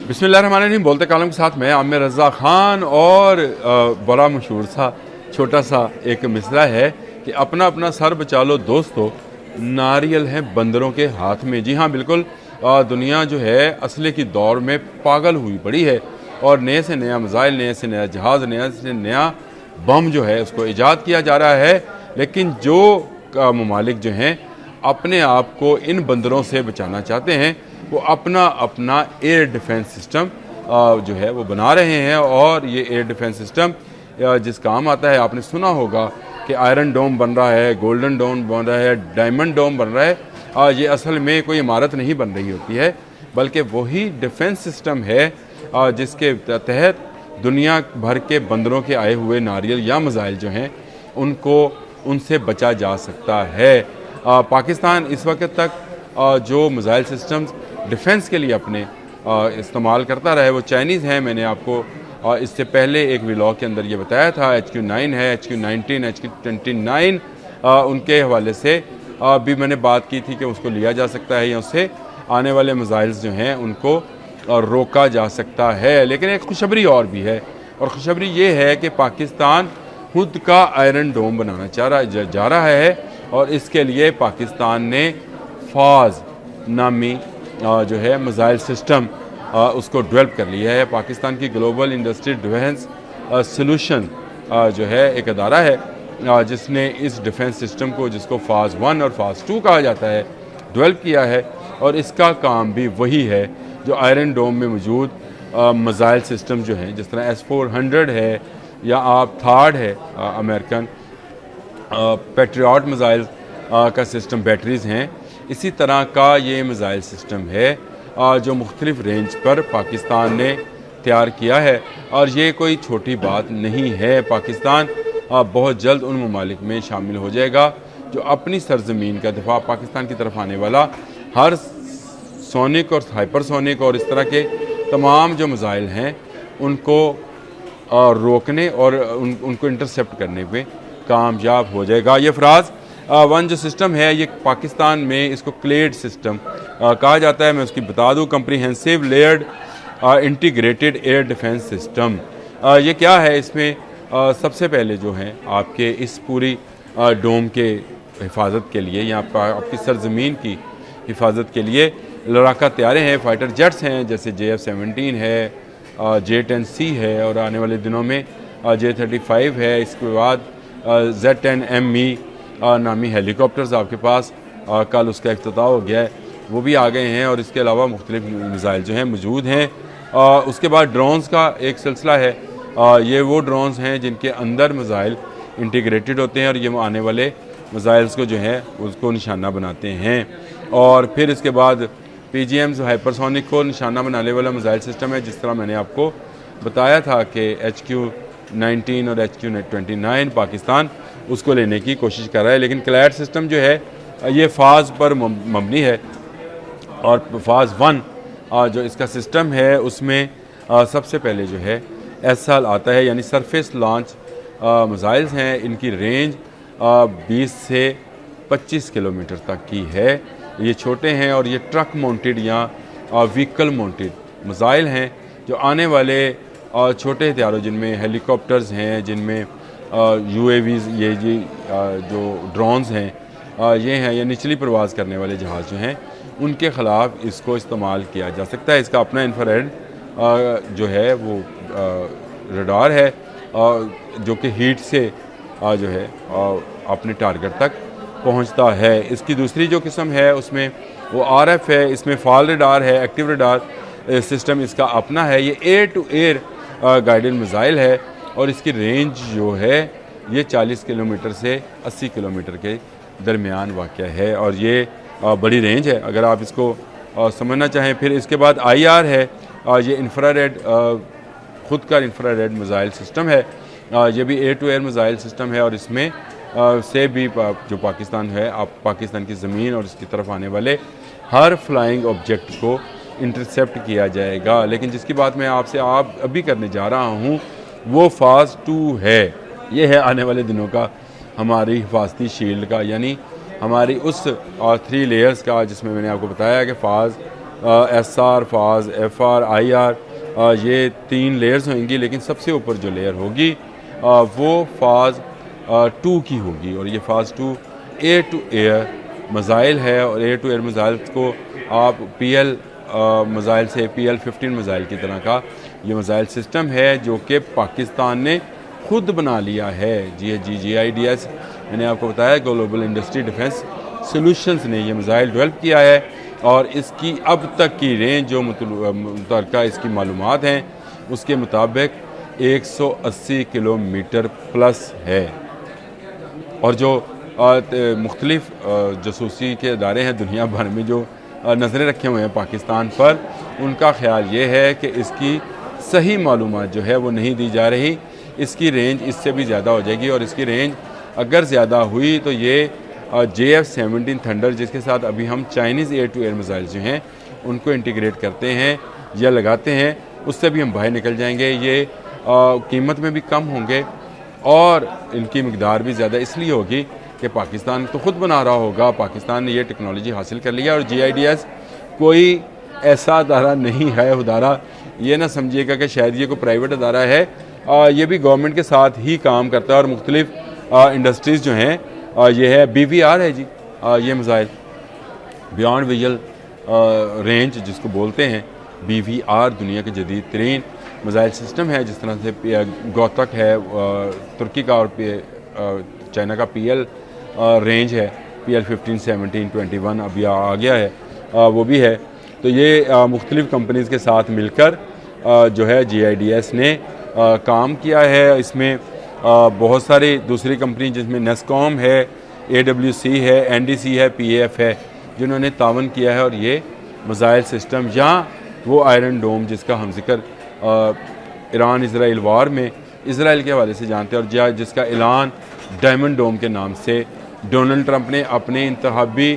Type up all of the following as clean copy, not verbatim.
बिस्मिल्लाहिर्रहमानिर्रहीम। बोलते कालम के साथ मैं आमिर रज़ा ख़ान और बड़ा मशहूर सा छोटा सा एक मिसरा है कि अपना अपना सर बचा लो दोस्तों, नारियल है बंदरों के हाथ में। जी हाँ, बिल्कुल। दुनिया जो है असले की दौर में पागल हुई पड़ी है और नए से नया मिसाइल, नए से नया जहाज़, नया से नया बम जो है उसको ईजाद किया जा रहा है। लेकिन जो ममालिक जो हैं अपने आप को इन बंदरों से बचाना चाहते हैं, वो अपना अपना एयर डिफेंस सिस्टम जो है वो बना रहे हैं। और ये एयर डिफेंस सिस्टम जिस काम आता है, आपने सुना होगा कि आयरन डोम बन रहा है, गोल्डन डोम बन रहा है, डायमंड डोम बन रहा है। ये असल में कोई इमारत नहीं बन रही होती है, बल्कि वही डिफेंस सिस्टम है जिसके तहत दुनिया भर के बंदरों के आए हुए नारियल या मिसाइल जो हैं उनको उनसे बचा जा सकता है। पाकिस्तान इस वक्त तक जो मिसाइल सिस्टम्स डिफेंस के लिए अपने इस्तेमाल करता रहा है वो चाइनीज़ हैं। मैंने आपको इससे पहले एक व्लॉग के अंदर ये बताया था। HQ-9 है, HQ-19, HQ-29 उनके हवाले से भी मैंने बात की थी कि उसको लिया जा सकता है या उससे आने वाले मिसाइल्स जो हैं उनको रोका जा सकता है। लेकिन एक खुशखबरी और भी है, और खुशखबरी ये है कि पाकिस्तान खुद का आयरन डोम बनाना जा रहा है। और इसके लिए पाकिस्तान ने फाज नामी जो है मिसाइल सिस्टम उसको डेवलप कर लिया है। पाकिस्तान की ग्लोबल इंडस्ट्री डिफेंस सॉल्यूशन जो है एक अदारा है जिसने इस डिफेंस सिस्टम को, जिसको फाज 1 और फाज 2 कहा जाता है, डेवलप किया है। और इसका काम भी वही है जो आयरन डोम में मौजूद मिसाइल सिस्टम जो हैं, जिस तरह S-400 है या आप थार्ड है अमेरिकन पैट्रियट मिसाइल का सिस्टम, बैटरीज़ हैं, इसी तरह का ये मिसाइल सिस्टम है जो मुख्तलिफ रेंज पर पाकिस्तान ने तैयार किया है। और ये कोई छोटी बात नहीं है। पाकिस्तान बहुत जल्द उन ममालिक में शामिल हो जाएगा जो अपनी सरजमीन का दिफा, पाकिस्तान की तरफ आने वाला हर सोनिक और हाइपरसोनिक और इस तरह के तमाम जो मिसाइल हैं उनको रोकने और उनको इंटरसेप्ट करने में कामयाब हो जाएगा। ये फ्राज 1 जो सिस्टम है, ये पाकिस्तान में इसको क्लेड सिस्टम कहा जाता है। मैं उसकी बता दूं, comprehensive layered integrated air defence system. ये क्या है? इसमें सबसे पहले जो है आपके इस पूरी डोम के हिफाजत के लिए या आपकी सरजमीन की हिफाजत के लिए लड़ाका तैयारे हैं, फाइटर जेट्स हैं, जैसे JF-17 है, J-10C है और आने वाले दिनों में J-35 है। इसके बाद Z-10ME नामी हेलीकॉप्टर्स आपके पास कल उसका इफ्तिताह हो गया है, वो भी आ गए हैं। और इसके अलावा मुख्तलिफ मिसाइल जो हैं मौजूद हैं। उसके बाद ड्रोन्स का एक सिलसिला है। ये वो ड्रोन्स हैं जिनके अंदर मिसाइल इंटीग्रेटेड होते हैं और ये आने वाले मिसाइल्स को जो है उसको निशाना बनाते हैं। और फिर इसके बाद PGMs हाइपरसोनिक को निशाना बनाने वाला मिसाइल सिस्टम है। जिस तरह मैंने आपको बताया था कि HQ-19 और HQ-29 पाकिस्तान उसको लेने की कोशिश कर रहा है। लेकिन क्लैड सिस्टम जो है ये फाज पर मबनी है। और फाज 1 जो इसका सिस्टम है उसमें सबसे पहले जो है SL आता है, यानी सरफेस लॉन्च मिसाइल्स हैं। इनकी रेंज 20 से 25 किलोमीटर तक की है। ये छोटे हैं और ये ट्रक माउंटेड या व्हीकल माउंटेड मिसाइल हैं जो आने वाले छोटे हथियारों, जिनमें हेलीकॉप्टर्स हैं, जिनमें UAVs, ये जी जो ड्रोन्स हैं ये हैं, या निचली परवाज़ करने वाले जहाज़ जो हैं, उनके ख़िलाफ़ इसको इस्तेमाल किया जा सकता है। इसका अपना इंफ्रारेड जो है वो रडार है जो कि हीट से जो है अपने टारगेट तक पहुंचता है। इसकी दूसरी जो किस्म है उसमें वो RF है, इसमें फॉल रडार है, एक्टिव रडार सिस्टम इसका अपना है। ये air to air guided missile है और इसकी रेंज जो है ये 40 किलोमीटर से 80 किलोमीटर के दरमियान वाक़या है और ये बड़ी रेंज है अगर आप इसको समझना चाहें। फिर इसके बाद IR है, ये इंफ्रारेड ख़ुद का इंफ्रारेड मिसाइल सिस्टम है। ये भी air to air missile system है और इसमें से भी जो पाकिस्तान है, आप पाकिस्तान की ज़मीन और इसकी तरफ आने वाले हर फ्लाइंग ऑब्जेक्ट को इंटरसेप्ट किया जाएगा। लेकिन जिसकी बात मैं आपसे अभी करने जा रहा हूँ वो फाज 2 है। ये है आने वाले दिनों का हमारी हिफाजती शील्ड का, यानी हमारी उस 3 लेयर्स का, जिसमें मैंने आपको बताया कि फाज SR, फाज, FR, IR, ये 3 लेयर्स होंगी, लेकिन सबसे ऊपर जो लेयर होगी वो फाज 2 की होगी। और ये फाज 2 एयर टू एयर मिज़ाइल है, और एयर टू एयर मिज़ाइल को आप PL मिज़ाइल से PL-15 मिज़ाइल की तरह का ये मिज़ाइल सिस्टम है जो कि पाकिस्तान ने खुद बना लिया है। GIDS मैंने आपको बताया, ग्लोबल इंडस्ट्री डिफेंस सॉल्यूशंस ने ये मिज़ाइल डेवलप किया है, और इसकी अब तक की रेंज जो मुतलका इसकी मालूमात हैं उसके मुताबिक 180 किलोमीटर प्लस है। और जो मुख्तलिफ जासूसी के अदारे हैं दुनिया भर में जो नज़रें रखे हुए हैं पाकिस्तान पर, उनका ख्याल ये है कि इसकी सही मालूमात जो है वो नहीं दी जा रही। इसकी रेंज इससे भी ज़्यादा हो जाएगी, और इसकी रेंज अगर ज़्यादा हुई तो ये JF-17 थंडर, जिसके साथ अभी हम Chinese air to air missile जो हैं उनको इंटीग्रेट करते हैं या लगाते हैं, उससे भी हम बाहर निकल जाएंगे। ये कीमत में भी कम होंगे और इनकी मकदार भी ज़्यादा इसलिए होगी कि पाकिस्तान तो ख़ुद बना रहा होगा, पाकिस्तान ने ये टेक्नोलॉजी हासिल कर लिया। और GIDS कोई ऐसा अदारा नहीं है उदारा, ये ना समझिएगा कि शायद ये कोई प्राइवेट अदारा है, ये भी गवर्नमेंट के साथ ही काम करता है। और मुख्तलिफ इंडस्ट्रीज़ जो हैं, ये है BVR है जी, ये मिज़ाइल बियॉन्ड विजुअल रेंज जिसको बोलते हैं, BVR दुनिया के जदीद तरीन मिज़ाइल सिस्टम है। जिस तरह से गौतक है तुर्की का, और चाइना का PL रेंज है, PL-15, 17, 21 अभी आ गया है, वो भी है। तो ये मुख्तलिफ कंपनीज़ के साथ मिलकर जो है GIDS ने काम किया है। इसमें बहुत सारी दूसरी कंपनी जिसमें NESCOM है, AWC है, NDC है, PAF है, जिन्होंने तावन किया है। और ये मिज़ाइल सिस्टम या वो आयरन डोम जिसका हम जिक्र ईरान इसराइल वार में इसराइल के हवाले से जानते हैं, और जिसका ऐलान डायमंड डोम के नाम से डोनाल्ड ट्रंप ने अपने इंतखाबी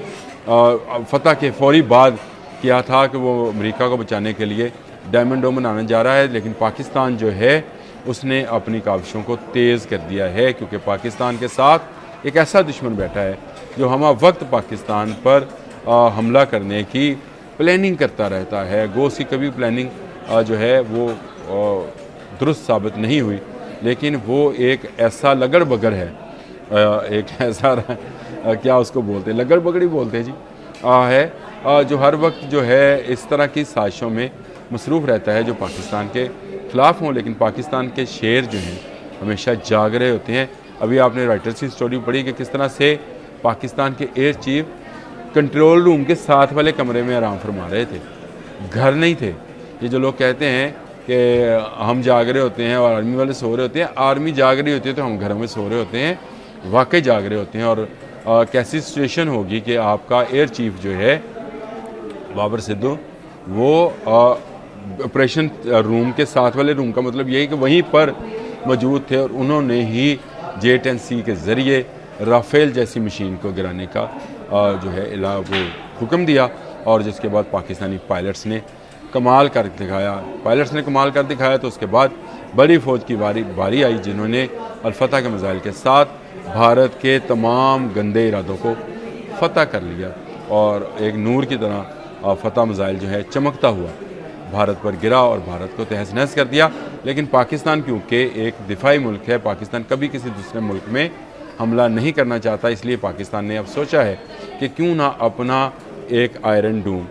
फतह के फौरी बाद किया था कि वो अमेरिका को बचाने के लिए डायमंड डोम बनाने जा रहा है। लेकिन पाकिस्तान जो है उसने अपनी काविशों को तेज़ कर दिया है, क्योंकि पाकिस्तान के साथ एक ऐसा दुश्मन बैठा है जो हम वक्त पाकिस्तान पर हमला करने की प्लानिंग करता रहता है। गो उसकी कभी प्लानिंग जो है वो दुरुस्त साबित नहीं हुई, लेकिन वो एक ऐसा लगड़ बगड़ है, एक ऐसा क्या उसको बोलते हैं, लगड़ बगड़ ही बोलते हैं जी, है जो हर वक्त जो है इस तरह की साजिशों में मसरूफ़ रहता है जो पाकिस्तान के ख़िलाफ़ हों। लेकिन पाकिस्तान के शेर जो हैं हमेशा जाग रहे होते हैं। अभी आपने राइटर्स की स्टोरी पढ़ी कि किस तरह से पाकिस्तान के एयर चीफ कंट्रोल रूम के साथ वाले कमरे में आराम फरमा रहे थे, घर नहीं थे। ये जो लोग कहते हैं कि हम जाग रहे होते हैं और आर्मी वाले सो रहे होते हैं, आर्मी जाग रही होती है तो हम घरों में सो रहे होते हैं, वाकई जाग रहे होते हैं। और कैसी सिचुएशन होगी कि आपका एयर चीफ जो है बाबर सिद्धू, वो ऑपरेशन रूम के साथ वाले रूम का मतलब यही कि वहीं पर मौजूद थे, और उन्होंने ही J-10C के ज़रिए राफेल जैसी मशीन को गिराने का जो है वो हुक्म दिया। और जिसके बाद पाकिस्तानी पायलट्स ने कमाल कर दिखाया, तो उसके बाद बड़ी फ़ौज की बारी आई जिन्होंने अल-फतह के मिज़ाइल के साथ भारत के तमाम गंदे इरादों को फ़तह कर लिया, और एक नूर की तरह फतह मिज़ाइल जो है चमकता हुआ भारत पर गिरा और भारत को तहस नहस कर दिया। लेकिन पाकिस्तान क्योंकि एक दिफाई मुल्क है, पाकिस्तान कभी किसी दूसरे मुल्क में हमला नहीं करना चाहता, इसलिए पाकिस्तान ने अब सोचा है कि क्यों ना अपना एक आयरन डोम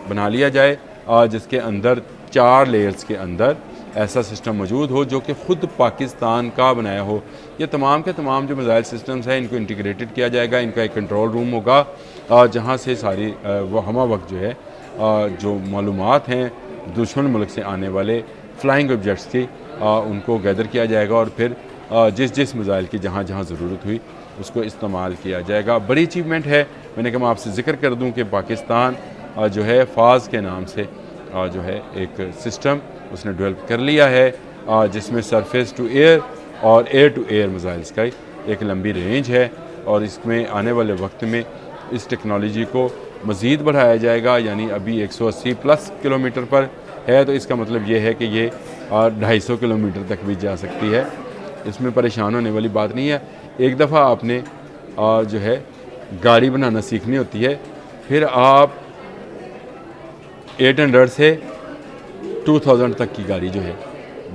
बना लिया जाए, जिसके अंदर 4 लेयर्स के अंदर ऐसा सिस्टम मौजूद हो जो कि ख़ुद पाकिस्तान का बनाया हो। ये तमाम के तमाम जो मिज़ाइल सिस्टम्स हैं इनको इंटीग्रेटेड किया जाएगा। इनका एक कंट्रोल रूम होगा जहाँ से सारी वो हमा वक्त जो है जो मालूमात हैं दुश्मन मुल्क से आने वाले फ्लाइंग ऑब्जेक्ट्स की उनको गैदर किया जाएगा, और फिर जिस मिज़ाइल की जहाँ जहाँ ज़रूरत हुई उसको इस्तेमाल किया जाएगा। बड़ी अचीवमेंट है। मैंने कहा मैं आपसे ज़िक्र कर दूँ कि पाकिस्तान जो है फाज के नाम से जो है एक सिस्टम उसने डेवलप कर लिया है, जिसमें सरफेस टू एयर और एयर टू एयर मिज़ाइल्स का एक लंबी रेंज है। और इसमें आने वाले वक्त में इस टेक्नोलॉजी को मज़ीद बढ़ाया जाएगा, यानी अभी 180 प्लस किलोमीटर पर है, तो इसका मतलब ये है कि ये 250 किलोमीटर तक भी जा सकती है। इसमें परेशान होने वाली बात नहीं है। एक दफ़ा आपने जो है गाड़ी बनाना सीखनी होती है, फिर आप 800 से 2000 तक की गाड़ी जो है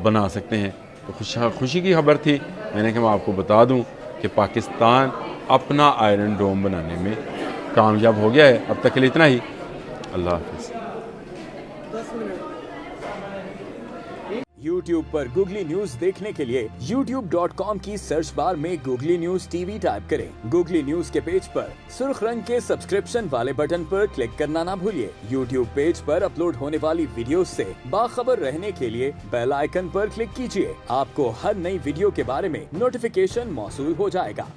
बना सकते हैं। तो खुशी की खबर थी, मैंने कहा मैं आपको बता दूं कि पाकिस्तान अपना आयरन डोम बनाने में कामयाब हो गया है। अब तक के लिए इतना ही। अल्लाह हाफिज़। YouTube पर गूगली न्यूज देखने के लिए youtube.com की सर्च बार में गूगली न्यूज टीवी टाइप करें। गूगली न्यूज के पेज पर सुर्ख रंग के सब्सक्रिप्शन वाले बटन पर क्लिक करना ना भूलिए। YouTube पेज पर अपलोड होने वाली वीडियोस से बाखबर रहने के लिए बेल आइकन पर क्लिक कीजिए। आपको हर नई वीडियो के बारे में नोटिफिकेशन मौसूल हो जाएगा।